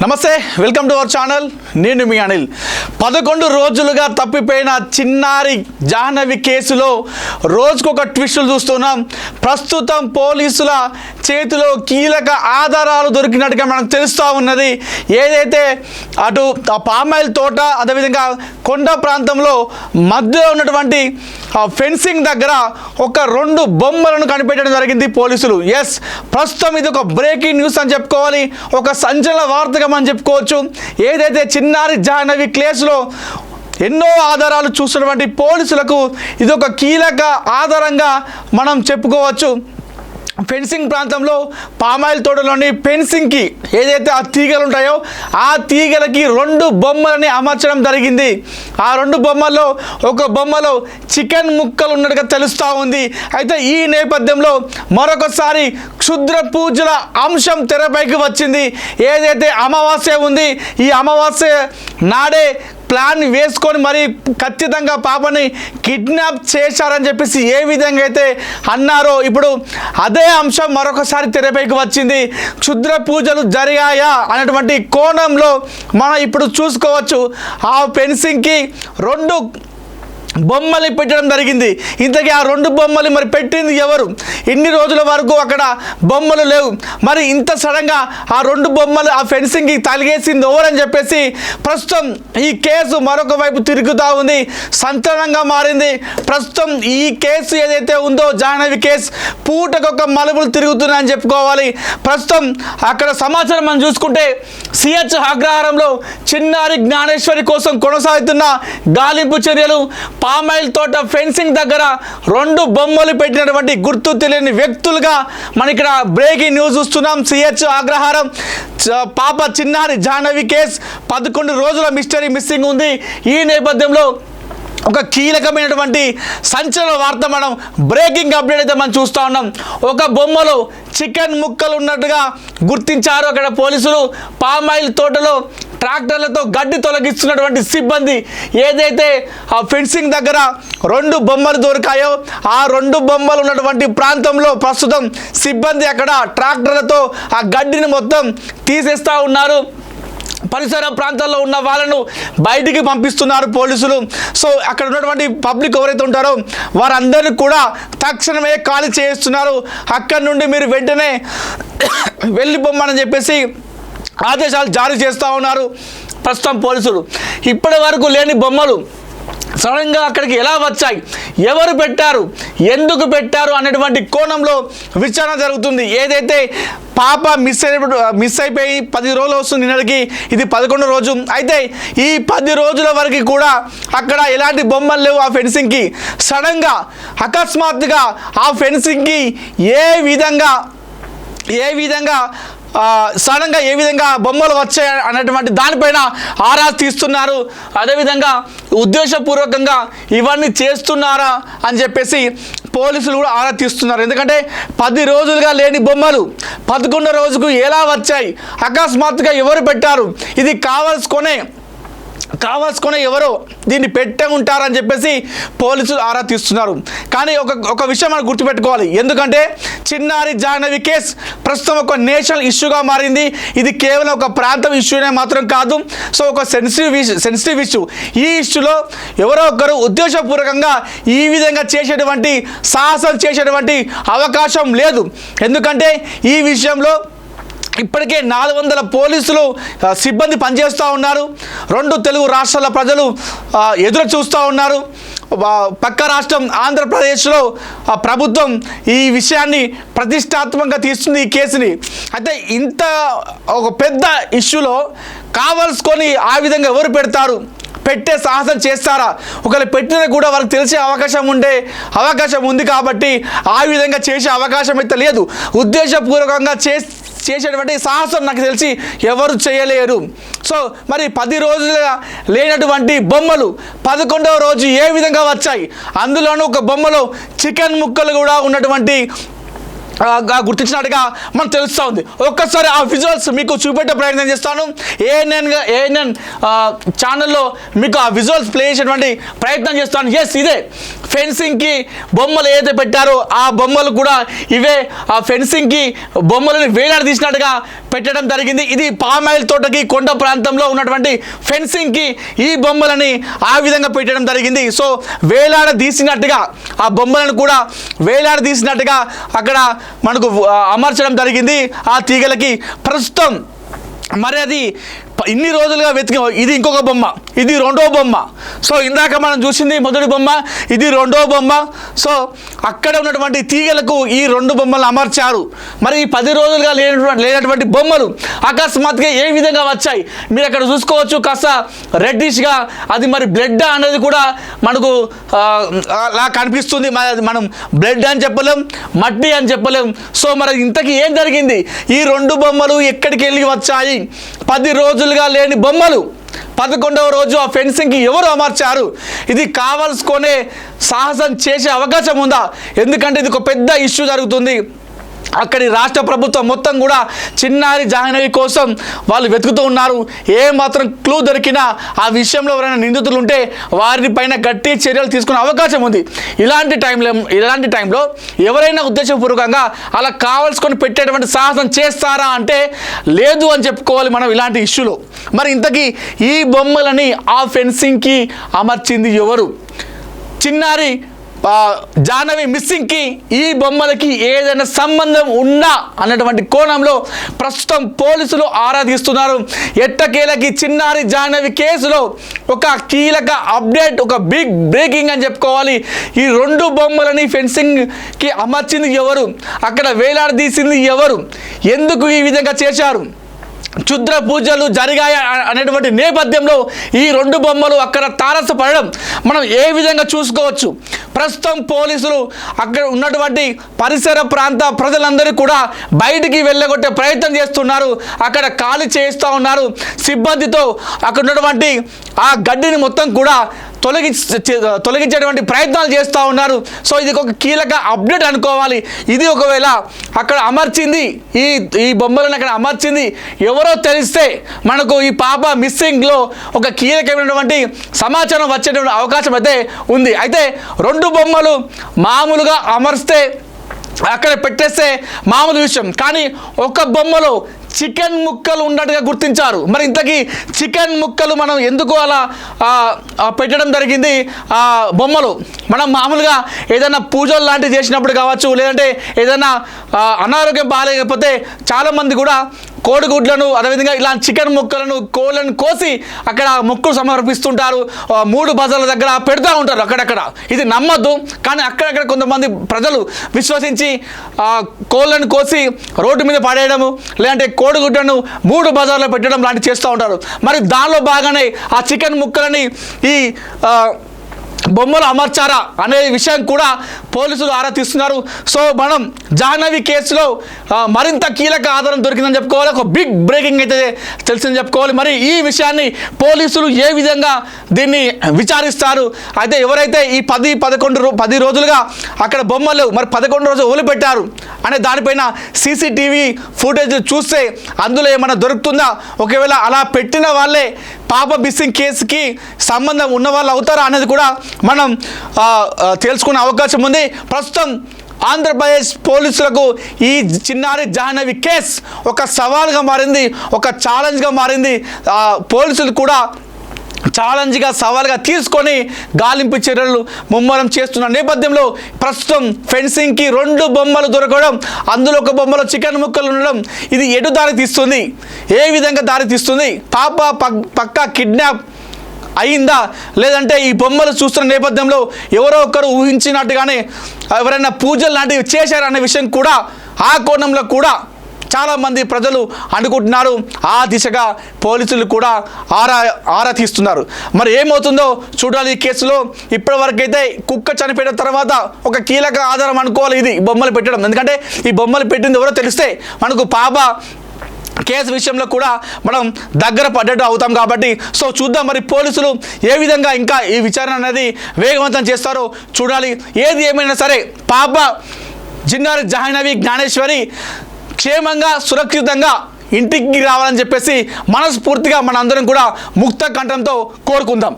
నమస్తే, welcome to our channel. నేను మీ అనిల్. 11 రోజులుగా తప్పిపోయిన చిన్నారి జాహ్నవి కేసులో రోజుకొక ట్విస్టులు చూస్తున్నాం. ప్రస్తుతం పోలీసుల చేతిలో కీలక ఆధారాలు దొరికినట్టుగా మనకు తెలుస్తూ ఉన్నది. ఏదైతే అటు ఆ పామాయిల్ తోట, అదేవిధంగా కొండ ప్రాంతంలో మధ్యలో ఉన్నటువంటి ఫెన్సింగ్ దగ్గర ఒక 2 బొమ్మలను కనిపెట్టడం జరిగింది పోలీసులు. ఎస్, ప్రస్తుతం ఇది ఒక బ్రేకింగ్ న్యూస్ అని చెప్పుకోవాలి, ఒక సంచలన వార్తగా మనం చెప్పుకోవచ్చు. ఏదైతే చిన్నారి జాహ్నవి కేసులో ఎన్నో ఆధారాలు చూసినటువంటి పోలీసులకు ఇది ఒక కీలక ఆధారంగా మనం చెప్పుకోవచ్చు. ఫెన్సింగ్ ప్రాంతంలో పామాయిల్ తోటలోని ఫెన్సింగ్కి ఏదైతే ఆ తీగలు ఉంటాయో ఆ తీగలకి 2 బొమ్మలని అమర్చడం జరిగింది. ఆ 2 బొమ్మల్లో ఒక బొమ్మలో చికెన్ ముక్కలు ఉన్నట్టుగా తెలుస్తూ ఉంది. అయితే ఈ నేపథ్యంలో మరొకసారి క్షుద్ర పూజల అంశం తెరపైకి వచ్చింది. ఏదైతే అమావాస్య ఉంది, ఈ అమావాస్య నాడే ప్లాన్ వేసుకొని మరి ఖచ్చితంగా పాపని కిడ్నాప్ చేశారని చెప్పేసి ఏ విధంగా అయితే అన్నారో ఇప్పుడు అదే అంశం మరొకసారి తెరపైకి వచ్చింది. క్షుద్ర పూజలు జరిగాయా అనేటువంటి కోణంలో మనం ఇప్పుడు చూసుకోవచ్చు. ఆ ఫెన్సింగ్కి 2 బొమ్మలు పెట్టడం జరిగింది. ఇంతకీ ఆ 2 బొమ్మలు మరి పెట్టింది ఎవరు? ఇన్ని రోజుల వరకు అక్కడ బొమ్మలు లేవు, మరి ఇంత సడన్గా ఆ 2 బొమ్మలు ఆ ఫెన్సింగ్కి తలిగేసింది ఎవరని చెప్పేసి ప్రస్తుతం ఈ కేసు మరొక వైపు తిరుగుతూ ఉంది, సంచలనంగా మారింది. ప్రస్తుతం ఈ కేసు ఏదైతే ఉందో జాహ్నవి కేసు పూటకొక మలుపులు తిరుగుతున్నాయని చెప్పుకోవాలి. ప్రస్తుతం అక్కడ సమాచారం మనం చూసుకుంటే సిహెచ్ అగ్రహారంలో చిన్నారి జ్ఞానేశ్వరి కోసం కొనసాగుతున్న గాలింపు చర్యలు, పామాయిల్ తోట ఫెన్సింగ్ దగ్గర 2 బొమ్మలు పెట్టినటువంటి గుర్తు తెలియని వ్యక్తులుగా మన ఇక్కడ బ్రేకింగ్ న్యూస్ చూస్తున్నాం. సిహెచ్ అగ్రహారం పాప చిన్నారి జాహ్నవి కేసు 11 రోజుల మిస్టరీ మిస్సింగ్ ఉంది. ఈ నేపథ్యంలో ఒక కీలకమైనటువంటి సంచలన వార్త, మనం బ్రేకింగ్ అప్డేట్ అయితే మనం చూస్తూ ఉన్నాం. ఒక బొమ్మలో చికెన్ ముక్కలు ఉన్నట్టుగా గుర్తించారు అక్కడ పోలీసులు. పామాయిల్ తోటలో ట్రాక్టర్లతో గడ్డి తొలగిస్తున్నటువంటి సిబ్బంది ఏదైతే ఆ ఫెన్సింగ్ దగ్గర 2 బొమ్మలు దొరికాయో ఆ 2 బొమ్మలు ఉన్నటువంటి ప్రాంతంలో ప్రస్తుతం సిబ్బంది అక్కడ ట్రాక్టర్లతో ఆ గడ్డిని మొత్తం తీసేస్తూ ఉన్నారు. పరిసర ప్రాంతాల్లో ఉన్న వాళ్ళను బయటికి పంపిస్తున్నారు పోలీసులు. సో అక్కడ ఉన్నటువంటి పబ్లిక్ ఎవరైతే ఉంటారో వారందరినీ కూడా తక్షణమే ఖాళీ చేస్తున్నారు. అక్కడి నుండి మీరు వెంటనే వెళ్ళిపోమని చెప్పేసి ఆదేశాలు జారీ చేస్తూ ఉన్నారు ప్రస్తుతం పోలీసులు. ఇప్పటి వరకు లేని బొమ్మలు సడన్గా అక్కడికి ఎలా వచ్చాయి, ఎవరు పెట్టారు, ఎందుకు పెట్టారు అనేటువంటి కోణంలో విచారణ జరుగుతుంది. ఏదైతే పాప మిస్ అయిపోయి 10 రోజులు వస్తుంది, నిన్నటికి ఇది 11వ రోజు. అయితే ఈ 10 రోజుల వరకు కూడా అక్కడ ఎలాంటి బొమ్మలు లేవు ఆ ఫెన్సింగ్కి. సడన్గా అకస్మాత్తుగా ఆ ఫెన్సింగ్కి ఏ విధంగా సడన్గా ఏ విధంగా బొమ్మలు వచ్చాయి అన్నటువంటి దానిపైన ఆరా తీస్తున్నారు. అదేవిధంగా ఉద్దేశపూర్వకంగా ఇవన్నీ చేస్తున్నారా అని చెప్పేసి పోలీసులు కూడా ఆరా తీస్తున్నారు. ఎందుకంటే 10 రోజులుగా లేని బొమ్మలు 11వ రోజుకు ఎలా వచ్చాయి, అకస్మాత్తుగా ఎవరు పెట్టారు, ఇది కావాల్సుకొని ఎవరో దీన్ని పెట్టే ఉంటారని చెప్పేసి పోలీసులు ఆరా తీస్తున్నారు. కానీ ఒక విషయం మనం గుర్తుపెట్టుకోవాలి. ఎందుకంటే చిన్నారి జాహ్నవి కేసు ప్రస్తుతం ఒక నేషనల్ ఇష్యూగా మారింది. ఇది కేవలం ఒక ప్రాంతం ఇష్యూనే మాత్రం కాదు. సో ఒక సెన్సిటివ్ ఇష్యూ. ఈ ఇష్యూలో ఎవరో ఒకరు ఉద్దేశపూర్వకంగా ఈ విధంగా చేసేటువంటి సాహసం చేసేటువంటి అవకాశం లేదు. ఎందుకంటే ఈ విషయంలో ఇప్పటికే 400 పోలీసులు సిబ్బంది పనిచేస్తూ ఉన్నారు. 2 తెలుగు రాష్ట్రాల ప్రజలు ఎదురు చూస్తూ ఉన్నారు. పక్క రాష్ట్రం ఆంధ్రప్రదేశ్లో ప్రభుత్వం ఈ విషయాన్ని ప్రతిష్టాత్మకంగా తీస్తుంది ఈ కేసుని. అయితే ఇంత ఒక పెద్ద ఇష్యూలో కావాల్సుకొని ఆ విధంగా ఎవరు పెడతారు, పెట్టే సాహసం చేస్తారా? ఒకవేళ పెట్టినా కూడా వాళ్ళకి తెలిసే అవకాశం ఉంది కాబట్టి ఆ విధంగా చేసే అవకాశం అయితే లేదు. ఉద్దేశపూర్వకంగా చేసేటువంటి సాహసం నాకు తెలిసి ఎవరు చేయలేరు. సో మరి 10 రోజులుగా లేనటువంటి బొమ్మలు 11వ రోజు ఏ విధంగా వచ్చాయి? అందులోనూ ఒక బొమ్మలో చికెన్ ముక్కలు కూడా ఉన్నటువంటి గుర్తించినట్టుగా మనకు తెలుస్తూ ఉంది. ఒక్కసారి ఆ విజువల్స్ మీకు చూపెట్టే ప్రయత్నం చేస్తాను. ఏఎన్ఎన్ ఛానల్లో మీకు ఆ విజువల్స్ ప్లే చేసేటువంటి ప్రయత్నం చేస్తాను. ఎస్, ఇదే ఫెన్సింగ్కి బొమ్మలు ఏదైతే పెట్టారో ఆ బొమ్మలు కూడా ఇవే ఆ ఫెన్సింగ్కి బొమ్మలను వేలాడదీసినట్టుగా పెట్టడం జరిగింది. ఇది పామాయిల్ తోటకి కొండ ప్రాంతంలో ఉన్నటువంటి ఫెన్సింగ్కి ఈ బొమ్మలని ఆ విధంగా పెట్టడం జరిగింది. సో వేలాడదీసినట్టుగా ఆ బొమ్మలను కూడా వేలాడదీసినట్టుగా అక్కడ మనకు అమర్చడం జరిగింది ఆ తీగలకి. ప్రస్తుతం మరి అది ఇన్ని రోజులుగా ఇది ఇంకొక బొమ్మ, ఇది రెండో బొమ్మ. సో ఇందాక మనం చూసింది మొదటి బొమ్మ, ఇది రెండో బొమ్మ. సో అక్కడ ఉన్నటువంటి తీగలకు ఈ రెండు బొమ్మలు అమర్చారు. మరి ఈ 10 రోజులుగా లేనటువంటి బొమ్మలు అకస్మాత్తుగా ఏ విధంగా వచ్చాయి మీరు అక్కడ చూసుకోవచ్చు. కాస్త రెడ్డిష్గా అది మరి బ్లడ్ అనేది కూడా మనకు అలా కనిపిస్తుంది. మనం బ్లడ్ అని చెప్పలేం, మట్టి అని చెప్పలేం. సో మరి ఇంతకీ ఏం జరిగింది? ఈ రెండు బొమ్మలు ఎక్కడికి వెళ్ళి వచ్చాయి? 10 రోజులుగా లేని బొమ్మలు 11వ రోజు ఆ ఫెన్సింగ్కి ఎవరు అమర్చారు? ఇది కావాల్సుకొనే సాహసం చేసే అవకాశం ఉందా? ఎందుకంటే ఇది ఒక పెద్ద ఇష్యూ జరుగుతుంది. అక్కడి రాష్ట్ర ప్రభుత్వం మొత్తం కూడా చిన్నారి జాహ్నవి కోసం వాళ్ళు వెతుకుతూ ఉన్నారు. ఏ మాత్రం క్లూ దొరికినా ఆ విషయంలో ఎవరైనా నిందితులు ఉంటే వారి పైన గట్టి చర్యలు తీసుకునే అవకాశం ఉంది. ఇలాంటి టైంలో ఎవరైనా ఉద్దేశపూర్వకంగా అలా కావాల్సుకొని పెట్టేటువంటి సాహసం చేస్తారా అంటే లేదు అని చెప్పుకోవాలి మనం ఇలాంటి ఇష్యూలో. మరి ఇంతకీ ఈ బొమ్మలని ఆ ఫెన్సింగ్కి అమర్చింది ఎవరు? చిన్నారి జాహ్నవి మిస్సింగ్కి ఈ బొమ్మలకి ఏదైనా సంబంధం ఉందా అన్నటువంటి కోణంలో ప్రస్తుతం పోలీసులు ఆరా తీస్తున్నారు. ఎట్టకేలకి చిన్నారి జాహ్నవి కేసులో ఒక కీలక అప్డేట్, ఒక బిగ్ బ్రేకింగ్ అని చెప్పుకోవాలి. ఈ రెండు బొమ్మలని ఫెన్సింగ్కి అమర్చింది ఎవరు? అక్కడ వేలాడదీసింది ఎవరు? ఎందుకు ఈ విధంగా చేశారు? క్షుద్ర పూజలు జరిగాయి అనేటువంటి నేపథ్యంలో ఈ రెండు బొమ్మలు అక్కడ తారసపడడం మనం ఏ విధంగా చూసుకోవచ్చు? ప్రస్తుతం పోలీసులు అక్కడ ఉన్నటువంటి పరిసర ప్రాంత ప్రజలందరూ కూడా బయటికి వెళ్ళగొట్టే ప్రయత్నం చేస్తున్నారు. అక్కడ ఖాళీ చేస్తూ ఉన్నారు. సిబ్బందితో అక్కడ ఉన్నటువంటి ఆ గడ్డిని మొత్తం కూడా తొలగించేటువంటి ప్రయత్నాలు చేస్తూ ఉన్నారు. సో ఇది ఒక కీలక అప్డేట్ అనుకోవాలి. ఇది ఒకవేళ అక్కడ అమర్చింది, ఈ బొమ్మలను అక్కడ అమర్చింది ఎవరో తెలిస్తే మనకు ఈ పాప మిస్సింగ్లో ఒక కీలకమైనటువంటి సమాచారం వచ్చేటువంటి అవకాశం అయితే ఉంది. అయితే రెండు బొమ్మలు మామూలుగా అమర్స్తే అక్కడ పెట్టేస్తే మామూలు విషయం, కానీ ఒక బొమ్మలో చికెన్ ముక్కలు ఉన్నట్టుగా గుర్తించారు. మరి ఇంతకీ చికెన్ ముక్కలు మనం ఎందుకు అలా పెట్టడం జరిగింది? బొమ్మలు మనం మామూలుగా ఏదైనా పూజలు లాంటివి చేసినప్పుడు కావచ్చు, లేదంటే ఏదైనా అనారోగ్యం బాగాలేకపోతే చాలామంది కూడా కోడిగుడ్లను అదేవిధంగా ఇలా చికెన్ ముక్కలను కోళ్ళను కోసి అక్కడ మొక్కులు సమర్పిస్తుంటారు. 3 బజార్ల దగ్గర పెడతా ఉంటారు అక్కడక్కడ. ఇది నమ్మద్దు, కానీ అక్కడక్కడ కొంతమంది ప్రజలు విశ్వసించి కోళ్ళను కోసి రోడ్డు మీద పడేయడము, లేదంటే కోడిగుడ్లను 3 బజార్లో పెట్టడం లాంటివి చేస్తూ ఉంటారు. మరి దానిలో బాగానే ఆ చికెన్ ముక్కలని ఈ బొమ్మలు అమర్చారా అనే విషయం కూడా పోలీసులు ఆరా తీస్తున్నారు. సో మనం జాహ్నవి కేసులో మరింత కీలక ఆధారం దొరికిందని చెప్పుకోవాలి. ఒక బిగ్ బ్రేకింగ్ అయితే తెలిసిందని చెప్పుకోవాలి. మరి ఈ విషయాన్ని పోలీసులు ఏ విధంగా దీన్ని విచారిస్తారు? అయితే ఎవరైతే ఈ 10 రోజులుగా అక్కడ బొమ్మలు మరి 11 రోజులు వదిలిపెట్టారు అనే దానిపైన సీసీటీవీ ఫుటేజ్ చూస్తే అందులో ఏమైనా దొరుకుతుందా? ఒకవేళ అలా పెట్టిన వాళ్ళే పాప మిస్సింగ్ కేసుకి సంబంధం ఉన్న వాళ్ళు అవుతారా అనేది కూడా మనం తెలుసుకునే అవకాశం ఉంది. ప్రస్తుతం ఆంధ్రప్రదేశ్ పోలీసులకు ఈ చిన్నారి జాహ్నవి కేసు ఒక సవాల్గా మారింది, ఒక ఛాలెంజ్గా మారింది. పోలీసులు కూడా ఛాలెంజ్గా సవాల్గా తీసుకొని గాలింపు చర్యలు ముమ్మరం చేస్తున్న నేపథ్యంలో ప్రస్తుతం ఫెన్సింగ్కి 2 బొమ్మలు దొరకడం, అందులో ఒక బొమ్మలో చికెన్ ముక్కలు ఉండడం, ఇది ఎటు దారి తీస్తుంది? ఏ విధంగా దారి తీస్తుంది? పాప పక్కా కిడ్నాప్ అయిందా, లేదంటే ఈ బొమ్మలు చూస్తున్న నేపథ్యంలో ఎవరో ఒకరు ఊహించినట్టుగానే ఎవరైనా పూజలు లాంటివి చేశారనే విషయం కూడా ఆ కోణంలో కూడా చాలామంది ప్రజలు అనుకుంటున్నారు. ఆ దిశగా పోలీసులు కూడా ఆరా తీస్తున్నారు. మరి ఏమవుతుందో చూడాలి ఈ కేసులో. ఇప్పటివరకైతే కుక్క చనిపోయిన తర్వాత ఒక కీలక ఆధారం అనుకోవాలి ఇది బొమ్మలు పెట్టడం. ఎందుకంటే ఈ బొమ్మలు పెట్టింది ఎవరో తెలిస్తే మనకు పాప కేసు విషయంలో కూడా మనం దగ్గర పడ్డట్టు అవుతాం కాబట్టి. సో చూద్దాం మరి పోలీసులు ఏ విధంగా ఇంకా ఈ విచారణ అనేది వేగవంతం చేస్తారో చూడాలి. ఏది ఏమైనా సరే పాప చిన్నారి జాహ్నవి జ్ఞానేశ్వరి క్షేమంగా సురక్షితంగా ఇంటికి రావాలని చెప్పేసి మనస్ఫూర్తిగా మనందరం కూడా ముక్త కంఠంతో కోరుకుందాం.